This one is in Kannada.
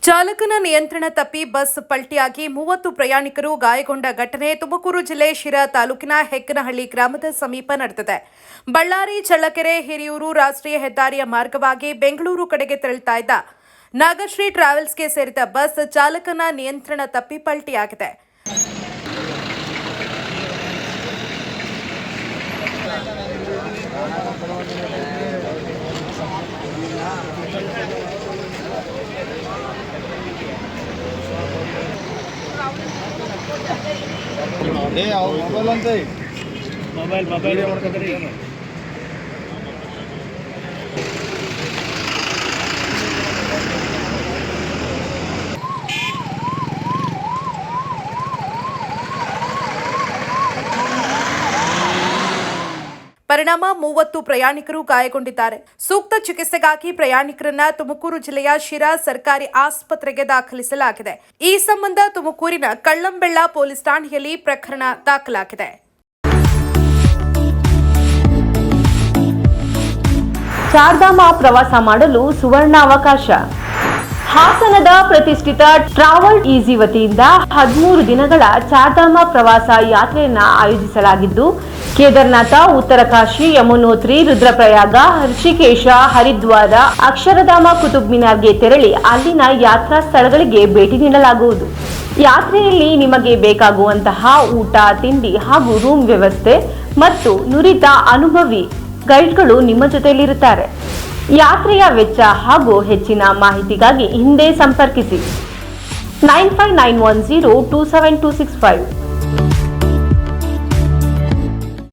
ಚಾಲಕನ ನಿಯಂತ್ರಣ ತಪ್ಪಿ ಬಸ್ ಪಲ್ಟಿಯಾಗಿ 30 ಪ್ರಯಾಣಿಕರು ಗಾಯಗೊಂಡ ಘಟನೆ ತುಮಕೂರು ಜಿಲ್ಲೆ ಶಿರಾ ತಾಲೂಕಿನ ಹೆಕ್ಕನಹಳ್ಳಿ ಗ್ರಾಮದ ಸಮೀಪ ನಡೆದಿದೆ. ಬಳ್ಳಾರಿ ಚಳ್ಳಕೆರೆ ಹಿರಿಯೂರು ರಾಷ್ಟ್ರೀಯ ಹೆದ್ದಾರಿಯ ಮಾರ್ಗವಾಗಿ ಬೆಂಗಳೂರು ಕಡೆಗೆ ತೆರಳುತ್ತಾ ಇದ್ದ ನಾಗಶ್ರೀ ಟ್ರಾವೆಲ್ಸ್ಗೆ ಸೇರಿದ ಬಸ್ ಚಾಲಕನ ನಿಯಂತ್ರಣ ತಪ್ಪಿ ಪಲ್ಟಿಯಾಗಿದೆ. ಮೊಬೈಲ್ ಮಾಡ್ಕೊತೀರಿ. ಪರಿಣಾಮ 30 ಪ್ರಯಾಣಿಕರು ಗಾಯಗೊಂಡಿದ್ದಾರೆ. ಸೂಕ್ತ ಚಿಕಿತ್ಸೆಗಾಗಿ ಪ್ರಯಾಣಿಕರನ್ನ ತುಮಕೂರು ಜಿಲ್ಲೆಯ ಶಿರಾ ಸರ್ಕಾರಿ ಆಸ್ಪತ್ರೆಗೆ ದಾಖಲಿಸಲಾಗಿದೆ. ಈ ಸಂಬಂಧ ತುಮಕೂರಿನ ಕಳ್ಳಂಬೆಳ್ಳ ಪೊಲೀಸ್ ಠಾಣೆಯಲ್ಲಿ ಪ್ರಕರಣ ದಾಖಲಾಗಿದೆ. ಚಾರ್ಧಾಮ ಪ್ರವಾಸ ಮಾಡಲು ಸುವರ್ಣ ಅವಕಾಶ. ಹಾಸನದ ಪ್ರತಿಷ್ಠಿತ ಟ್ರಾವೆಲ್ ಈಸಿ ವತಿಯಿಂದ 13 ದಿನಗಳ ಚಾರ್ಧಾಮ ಪ್ರವಾಸ ಯಾತ್ರೆಯನ್ನ ಆಯೋಜಿಸಲಾಗಿದ್ದು, ಕೇದಾರನಾಥ, ಉತ್ತರಕಾಶಿ, ಯಮುನೋತ್ರಿ, ರುದ್ರಪ್ರಯಾಗ, ಋಷಿಕೇಶ, ಹರಿದ್ವಾರ, ಅಕ್ಷರಧಾಮ, ಕುತುಬ್ ಮಿನಾರ್ಗೆ ತೆರಳಿ ಅಲ್ಲಿನ ಯಾತ್ರಾ ಸ್ಥಳಗಳಿಗೆ ಭೇಟಿ ನೀಡಲಾಗುವುದು. ಯಾತ್ರೆಯಲ್ಲಿ ನಿಮಗೆ ಬೇಕಾಗುವಂತಹ ಊಟ, ತಿಂಡಿ ಹಾಗೂ ರೂಮ್ ವ್ಯವಸ್ಥೆ ಮತ್ತು ನುರಿತ ಅನುಭವಿ ಗೈಡ್ಗಳು ನಿಮ್ಮ ಜೊತೆಯಲ್ಲಿರುತ್ತಾರೆ. ಯಾತ್ರೆಯ ವೆಚ್ಚ ಹಾಗೂ ಹೆಚ್ಚಿನ ಮಾಹಿತಿಗಾಗಿ ಹಿಂದೆ ಸಂಪರ್ಕಿಸಿ 9591027265.